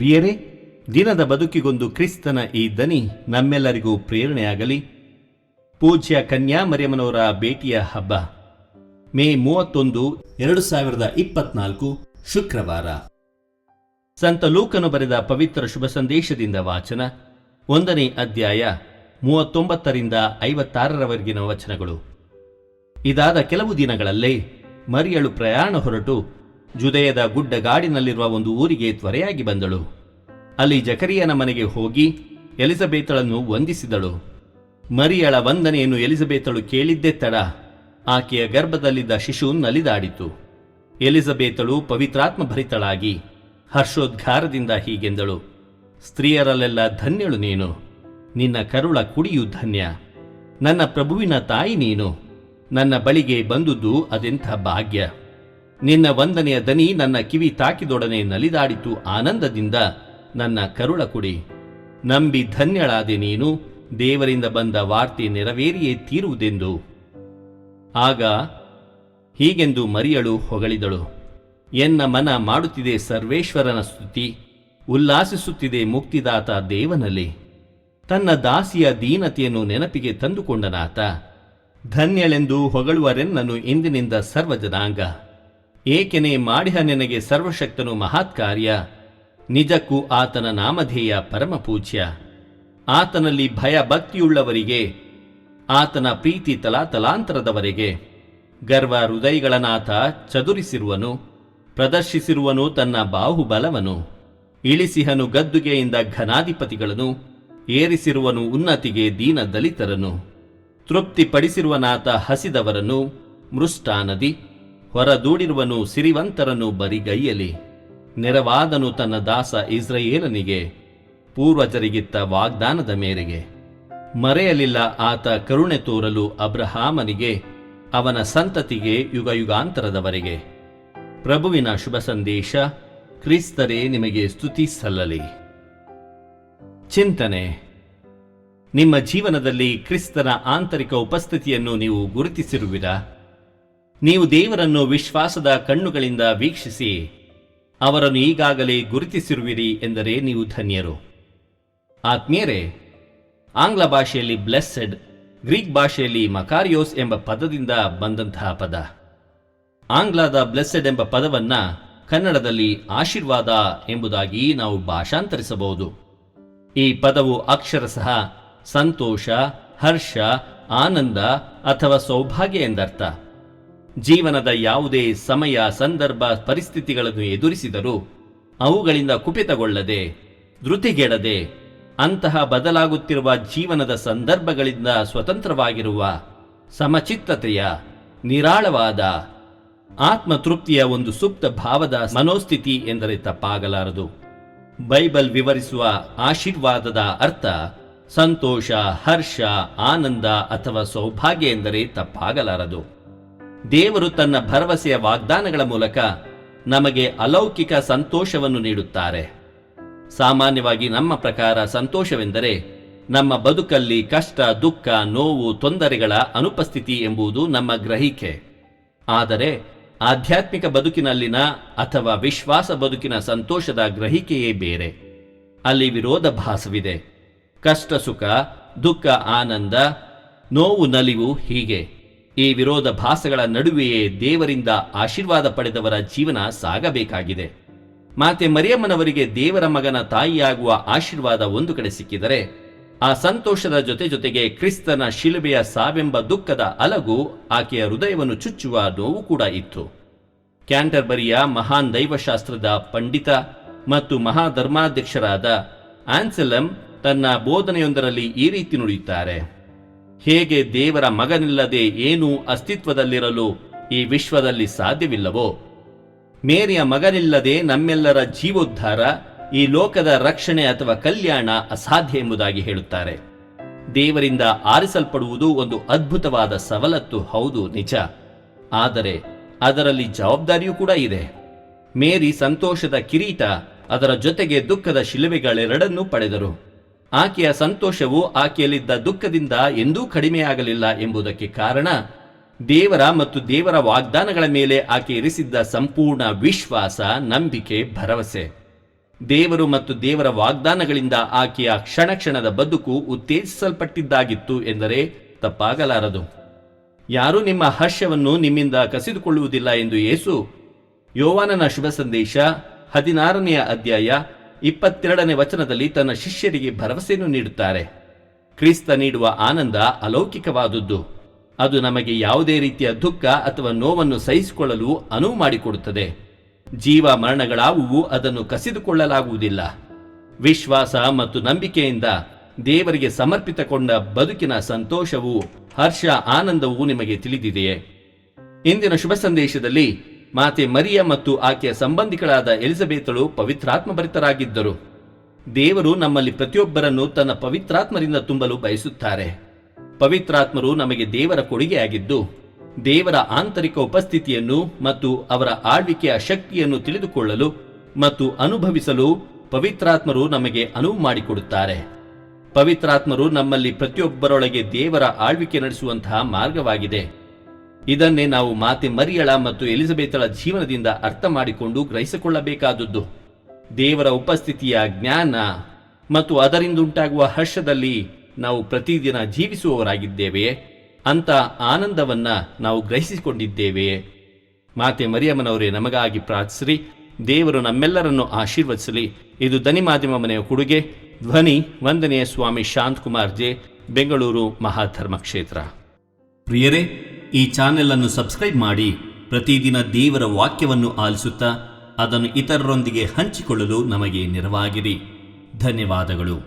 ಪ್ರಿಯರೇ, ದಿನದ ಬದುಕಿಗೊಂದು ಕ್ರಿಸ್ತನ ಈ ದನಿ ನಮ್ಮೆಲ್ಲರಿಗೂ ಪ್ರೇರಣೆಯಾಗಲಿ. ಪೂಜ್ಯ ಕನ್ಯಾ ಮರಿಯಮ್ಮನವರ ಭೇಟಿಯ ಹಬ್ಬ ಮೇ 31, 2024 ಶುಕ್ರವಾರ. ಸಂತ ಲೂಕನು ಬರೆದ ಪವಿತ್ರ ಶುಭ ಸಂದೇಶದಿಂದ ವಾಚನ. 1ನೇ ಅಧ್ಯಾಯ 39ರಿಂದ 56ರವರೆಗಿನ ವಚನಗಳು. ಇದಾದ ಕೆಲವು ದಿನಗಳಲ್ಲೇ ಮರಿಯಳು ಪ್ರಯಾಣ ಹೊರಟು ಜುದೆಯದ ಗುಡ್ಡಗಾಡಿನಲ್ಲಿರುವ ಒಂದು ಊರಿಗೆ ತ್ವರೆಯಾಗಿ ಬಂದಳು. ಅಲ್ಲಿ ಜಕರಿಯನ ಮನೆಗೆ ಹೋಗಿ ಎಲಿಜಬೇತಳನ್ನು ವಂದಿಸಿದಳು. ಮರಿಯಳ ವಂದನೆಯನ್ನು ಎಲಿಜಬೇತಳು ಕೇಳಿದ್ದೇ ತಡ ಆಕೆಯ ಗರ್ಭದಲ್ಲಿದ್ದ ಶಿಶು ನಲಿದಾಡಿತು. ಎಲಿಜಬೇತಳು ಪವಿತ್ರಾತ್ಮ ಭರಿತಳಾಗಿ ಹರ್ಷೋದ್ಗಾರದಿಂದ ಹೀಗೆಂದಳು, ಸ್ತ್ರೀಯರಲ್ಲೆಲ್ಲ ಧನ್ಯಳು ನೀನು, ನಿನ್ನ ಕರುಳ ಕುಡಿಯು ಧನ್ಯ. ನನ್ನ ಪ್ರಭುವಿನ ತಾಯಿ ನೀನು, ನನ್ನ ಬಳಿಗೆ ಬಂದುದು ಅದೆಂಥ ಭಾಗ್ಯ. ನಿನ್ನ ವಂದನೆಯ ದನಿ ನನ್ನ ಕಿವಿ ತಾಕಿದೊಡನೆ ನಲಿದಾಡಿತು ಆನಂದದಿಂದ ನನ್ನ ಕರುಳ ಕುಡಿ. ನಂಬಿ ಧನ್ಯಳಾದೆ ನೀನು, ದೇವರಿಂದ ಬಂದ ವಾರ್ತೆ ನೆರವೇರಿಯೇ ತೀರುವುದೆಂದು. ಆಗ ಹೀಗೆಂದು ಮರಿಯಳು ಹೊಗಳಿದಳು, ಎನ್ನ ಮನ ಮಾಡುತ್ತಿದೆ ಸರ್ವೇಶ್ವರನ ಸ್ತುತಿ, ಉಲ್ಲಾಸಿಸುತ್ತಿದೆ ಮುಕ್ತಿದಾತ ದೇವನಲ್ಲಿ. ತನ್ನ ದಾಸಿಯ ದೀನತೆಯನ್ನು ನೆನಪಿಗೆ ತಂದುಕೊಂಡನಾತ. ಧನ್ಯಳೆಂದು ಹೊಗಳುವರೆನ್ನನು ಇಂದಿನಿಂದ ಸರ್ವಜನಾಂಗ. ಏಕೆನೆ ಮಾಡಿಹ ನಿನಗೆ ಸರ್ವಶಕ್ತನು ಮಹಾತ್ಕಾರ್ಯ, ನಿಜಕ್ಕೂ ಆತನ ನಾಮಧೇಯ ಪರಮಪೂಜ್ಯ. ಆತನಲ್ಲಿ ಭಯ ಭಕ್ತಿಯುಳ್ಳವರಿಗೆ, ಆತನ ಪ್ರೀತಿ ತಲಾತಲಾಂತರದವರೆಗೆ. ಗರ್ವ ಹೃದಯಗಳನಾಥ ಚದುರಿಸಿರುವನು, ಪ್ರದರ್ಶಿಸಿರುವನು ತನ್ನ ಬಾಹುಬಲವನು. ಇಳಿಸಿಹನು ಗದ್ದುಗೆಯಿಂದ ಘನಾಧಿಪತಿಗಳನ್ನು, ಏರಿಸಿರುವನು ಉನ್ನತಿಗೆ ದೀನ ದಲಿತರನ್ನು. ತೃಪ್ತಿಪಡಿಸಿರುವನಾಥ ಹಸಿದವರನ್ನು ಮೃಷ್ಟಾನದಿ, ಹೊರದೂಡಿರುವನು ಸಿರಿವಂತರನ್ನು ಬರಿಗೈಯಲಿ. ನೆರವಾದನು ತನ್ನ ದಾಸ ಇಸ್ರಾಯೇಲನಿಗೆ, ಪೂರ್ವಜರಿಗಿತ್ತ ವಾಗ್ದಾನದ ಮೇರೆಗೆ. ಮರೆಯಲಿಲ್ಲ ಆತ ಕರುಣೆ ತೋರಲು ಅಬ್ರಹಾಮನಿಗೆ, ಅವನ ಸಂತತಿಗೆ ಯುಗಯುಗಾಂತರದವರೆಗೆ. ಪ್ರಭುವಿನ ಶುಭ ಸಂದೇಶ. ಕ್ರಿಸ್ತರೇ ನಿಮಗೆ ಸ್ತುತಿ ಸಲ್ಲಲಿ. ಚಿಂತನೆ. ನಿಮ್ಮ ಜೀವನದಲ್ಲಿ ಕ್ರಿಸ್ತನ ಆಂತರಿಕ ಉಪಸ್ಥಿತಿಯನ್ನು ನೀವು ಗುರುತಿಸಿರುವಿರಾ? ನೀವು ದೇವರನ್ನು ವಿಶ್ವಾಸದ ಕಣ್ಣುಗಳಿಂದ ವೀಕ್ಷಿಸಿ ಅವರನ್ನು ಈಗಾಗಲೇ ಗುರುತಿಸಿರುವಿರಿ ಎಂದರೆ ನೀವು ಧನ್ಯರು. ಆತ್ಮೀಯರೇ, ಆಂಗ್ಲ ಭಾಷೆಯಲ್ಲಿ ಬ್ಲೆಸ್ಸೆಡ್, ಗ್ರೀಕ್ ಭಾಷೆಯಲ್ಲಿ ಮಕಾರಿಯೋಸ್ ಎಂಬ ಪದದಿಂದ ಬಂದಂತಹ ಪದ. ಆಂಗ್ಲದ ಬ್ಲೆಸ್ಸೆಡ್ ಎಂಬ ಪದವನ್ನ ಕನ್ನಡದಲ್ಲಿ ಆಶೀರ್ವಾದ ಎಂಬುದಾಗಿ ನಾವು ಭಾಷಾಂತರಿಸಬಹುದು. ಈ ಪದವು ಅಕ್ಷರಶಃ ಸಂತೋಷ, ಹರ್ಷ, ಆನಂದ ಅಥವಾ ಸೌಭಾಗ್ಯ ಎಂದರ್ಥ. ಜೀವನದ ಯಾವುದೇ ಸಮಯ, ಸಂದರ್ಭ, ಪರಿಸ್ಥಿತಿಗಳನ್ನು ಎದುರಿಸಿದರೂ ಅವುಗಳಿಂದ ಕುಪಿತಗೊಳ್ಳದೆ, ಧೃತಿಗೆಡದೆ, ಅಂತಹ ಬದಲಾಗುತ್ತಿರುವ ಜೀವನದ ಸಂದರ್ಭಗಳಿಂದ ಸ್ವತಂತ್ರವಾಗಿರುವ ಸಮಚಿತ್ತತೆಯ, ನಿರಾಳವಾದ ಆತ್ಮತೃಪ್ತಿಯ ಒಂದು ಸುಪ್ತ ಭಾವದ ಮನೋಸ್ಥಿತಿ ಎಂದರೆ ತಪ್ಪಾಗಲಾರದು. ಬೈಬಲ್ ವಿವರಿಸುವ ಆಶೀರ್ವಾದದ ಅರ್ಥ ಸಂತೋಷ, ಹರ್ಷ, ಆನಂದ ಅಥವಾ ಸೌಭಾಗ್ಯ ಎಂದರೆ ತಪ್ಪಾಗಲಾರದು. ದೇವರು ತನ್ನ ಭರವಸೆಯ ವಾಗ್ದಾನಗಳ ಮೂಲಕ ನಮಗೆ ಅಲೌಕಿಕ ಸಂತೋಷವನ್ನು ನೀಡುತ್ತಾರೆ. ಸಾಮಾನ್ಯವಾಗಿ ನಮ್ಮ ಪ್ರಕಾರ ಸಂತೋಷವೆಂದರೆ ನಮ್ಮ ಬದುಕಲ್ಲಿ ಕಷ್ಟ, ದುಃಖ, ನೋವು, ತೊಂದರೆಗಳ ಅನುಪಸ್ಥಿತಿ ಎಂಬುದು ನಮ್ಮ ಗ್ರಹಿಕೆ. ಆದರೆ ಆಧ್ಯಾತ್ಮಿಕ ಬದುಕಿನಲ್ಲಿನ ಅಥವಾ ವಿಶ್ವಾಸ ಬದುಕಿನ ಸಂತೋಷದ ಗ್ರಹಿಕೆಯೇ ಬೇರೆ. ಅಲ್ಲಿ ವಿರೋಧಾಭಾಸವಿದೆ. ಕಷ್ಟ ಸುಖ, ದುಃಖ ಆನಂದ, ನೋವು ನಲಿವು, ಹೀಗೆ ಈ ವಿರೋಧಾಭಾಸಗಳ ನಡುವೆಯೇ ದೇವರಿಂದ ಆಶೀರ್ವಾದ ಪಡೆದವರ ಜೀವನ ಸಾಗಬೇಕಾಗಿದೆ. ಮಾತೆ ಮರಿಯಮ್ಮನವರಿಗೆ ದೇವರ ಮಗನ ತಾಯಿಯಾಗುವ ಆಶೀರ್ವಾದ ಒಂದು ಕಡೆ ಸಿಕ್ಕಿದರೆ, ಆ ಸಂತೋಷದ ಜೊತೆಗೆ ಕ್ರಿಸ್ತನ ಶಿಲುಬೆಯ ಸಾವೆಂಬ ದುಃಖದ ಅಲಗು ಆಕೆಯ ಹೃದಯವನ್ನು ಚುಚ್ಚುವ ನೋವು ಕೂಡ ಇತ್ತು. ಕ್ಯಾಂಟರ್ಬರಿಯ ಮಹಾನ್ ದೈವಶಾಸ್ತ್ರದ ಪಂಡಿತ ಮತ್ತು ಮಹಾಧರ್ಮಾಧ್ಯಕ್ಷರಾದ ಆನ್ಸೆಲಮ್ ತನ್ನ ಬೋಧನೆಯೊಂದರಲ್ಲಿ ಈ ರೀತಿ ನುಡಿಯುತ್ತಾರೆ: ಹೇಗೆ ದೇವರ ಮಗನಿಲ್ಲದೆ ಏನೂ ಅಸ್ತಿತ್ವದಲ್ಲಿರಲು ಈ ವಿಶ್ವದಲ್ಲಿ ಸಾಧ್ಯವಿಲ್ಲವೋ, ಮೇರಿಯ ಮಗನಿಲ್ಲದೆ ನಮ್ಮೆಲ್ಲರ ಜೀವೋದ್ಧಾರ, ಈ ಲೋಕದ ರಕ್ಷಣೆ ಅಥವಾ ಕಲ್ಯಾಣ ಅಸಾಧ್ಯ ಎಂಬುದಾಗಿ ಹೇಳುತ್ತಾರೆ. ದೇವರಿಂದ ಆರಿಸಲ್ಪಡುವುದು ಒಂದು ಅದ್ಭುತವಾದ ಸವಲತ್ತು, ಹೌದು, ನಿಜ. ಆದರೆ ಅದರಲ್ಲಿ ಜವಾಬ್ದಾರಿಯೂ ಕೂಡ ಇದೆ. ಮೇರಿ ಸಂತೋಷದ ಕಿರೀಟ, ಅದರ ಜೊತೆಗೆ ದುಃಖದ ಶಿಲುಬೆಗಳೆರಡನ್ನೂ ಪಡೆದರು. ಆಕೆಯ ಸಂತೋಷವು ಆಕೆಯಲ್ಲಿದ್ದ ದುಃಖದಿಂದ ಎಂದೂ ಕಡಿಮೆಯಾಗಲಿಲ್ಲ ಎಂಬುದಕ್ಕೆ ಕಾರಣ ದೇವರ ಮತ್ತು ದೇವರ ವಾಗ್ದಾನಗಳ ಮೇಲೆ ಆಕೆ ಇರಿಸಿದ್ದ ಸಂಪೂರ್ಣ ವಿಶ್ವಾಸ, ನಂಬಿಕೆ, ಭರವಸೆ. ದೇವರು ಮತ್ತು ದೇವರ ವಾಗ್ದಾನಗಳಿಂದ ಆಕೆಯ ಕ್ಷಣ ಕ್ಷಣದ ಬದುಕು ಉತ್ತೇಜಿಸಲ್ಪಟ್ಟಿದ್ದಾಗಿತ್ತು ಎಂದರೆ ತಪ್ಪಾಗಲಾರದು. ಯಾರೂ ನಿಮ್ಮ ಹರ್ಷವನ್ನು ನಿಮ್ಮಿಂದ ಕಸಿದುಕೊಳ್ಳುವುದಿಲ್ಲ ಎಂದು ಯೇಸು ಯೋವಾನನ ಶುಭ ಸಂದೇಶ 16ನೇ ಅಧ್ಯಾಯ 22ನೇ ವಚನದಲ್ಲಿ ತನ್ನ ಶಿಷ್ಯರಿಗೆ ಭರವಸೆಯನ್ನು ನೀಡುತ್ತಾರೆ. ಕ್ರಿಸ್ತ ನೀಡುವ ಆನಂದ ಅಲೌಕಿಕವಾದುದು. ಅದು ನಮಗೆ ಯಾವುದೇ ರೀತಿಯ ದುಃಖ ಅಥವಾ ನೋವನ್ನು ಸಹಿಸಿಕೊಳ್ಳಲು ಅನುವು ಮಾಡಿಕೊಡುತ್ತದೆ. ಜೀವ ಮರಣಗಳಾವುವು ಅದನ್ನು ಕಸಿದುಕೊಳ್ಳಲಾಗುವುದಿಲ್ಲ. ವಿಶ್ವಾಸ ಮತ್ತು ನಂಬಿಕೆಯಿಂದ ದೇವರಿಗೆ ಸಮರ್ಪಿತಗೊಂಡ ಬದುಕಿನ ಸಂತೋಷವು, ಹರ್ಷ, ಆನಂದವು ನಿಮಗೆ ತಿಳಿದಿದೆಯೇ? ಇಂದಿನ ಶುಭ ಸಂದೇಶದಲ್ಲಿ ಮಾತೆ ಮರಿಯ ಮತ್ತು ಆಕೆಯ ಸಂಬಂಧಿಗಳಾದ ಎಲಿಜಬೆತಳು ಪವಿತ್ರಾತ್ಮ ಭರಿತರಾಗಿದ್ದರು. ದೇವರು ನಮ್ಮಲ್ಲಿ ಪ್ರತಿಯೊಬ್ಬರನ್ನು ತನ್ನ ಪವಿತ್ರಾತ್ಮರಿಂದ ತುಂಬಲು ಬಯಸುತ್ತಾರೆ. ಪವಿತ್ರಾತ್ಮರು ನಮಗೆ ದೇವರ ಕೊಡುಗೆಯಾಗಿದ್ದು, ದೇವರ ಆಂತರಿಕ ಉಪಸ್ಥಿತಿಯನ್ನು ಮತ್ತು ಅವರ ಆಳ್ವಿಕೆಯ ಶಕ್ತಿಯನ್ನು ತಿಳಿದುಕೊಳ್ಳಲು ಮತ್ತು ಅನುಭವಿಸಲು ಪವಿತ್ರಾತ್ಮರು ನಮಗೆ ಅನುವು ಮಾಡಿಕೊಡುತ್ತಾರೆ. ಪವಿತ್ರಾತ್ಮರು ನಮ್ಮಲ್ಲಿ ಪ್ರತಿಯೊಬ್ಬರೊಳಗೆ ದೇವರ ಆಳ್ವಿಕೆ ನಡೆಸುವಂತಹ ಮಾರ್ಗವಾಗಿದೆ. ಇದನ್ನೇ ನಾವು ಮಾತೆ ಮರಿಯಳ ಮತ್ತು ಎಲಿಜಬೆತಳ ಜೀವನದಿಂದ ಅರ್ಥ ಮಾಡಿಕೊಂಡು ಗ್ರಹಿಸಿಕೊಳ್ಳಬೇಕಾದದ್ದು. ದೇವರ ಉಪಸ್ಥಿತಿಯ ಜ್ಞಾನ ಮತ್ತು ಅದರಿಂದುಂಟಾಗುವ ಹರ್ಷದಲ್ಲಿ ನಾವು ಪ್ರತಿದಿನ ಜೀವಿಸುವವರಾಗಿದ್ದೇವೆಯೇ? ಅಂತ ಆನಂದವನ್ನ ನಾವು ಗ್ರಹಿಸಿಕೊಂಡಿದ್ದೇವೆಯೇ? ಮಾತೆ ಮರಿಯಮ್ಮನವರೇ, ನಮಗಾಗಿ ಪ್ರಾರ್ಥಿಸಿರಿ. ದೇವರು ನಮ್ಮೆಲ್ಲರನ್ನು ಆಶೀರ್ವದಿಸಲಿ. ಇದು ಧ್ವನಿ ಮಾಧ್ಯಮ ಮನೆಯ ಕೊಡುಗೆ. ಧ್ವನಿ ವಂದನೆಯ ಸ್ವಾಮಿ ಶಾಂತಕುಮಾರ್ ಜೆ, ಬೆಂಗಳೂರು ಮಹಾಧರ್ಮ ಕ್ಷೇತ್ರ. ಪ್ರಿಯರೇ, ಈ ಚಾನೆಲ್ ಅನ್ನು ಸಬ್ಸ್ಕ್ರೈಬ್ ಮಾಡಿ ಪ್ರತಿದಿನ ದೇವರ ವಾಕ್ಯವನ್ನು ಆಲಿಸುತ್ತಾ ಅದನ್ನು ಇತರರೊಂದಿಗೆ ಹಂಚಿಕೊಳ್ಳಲು ನಮಗೆ ನೆರವಾಗಿರಿ. ಧನ್ಯವಾದಗಳು.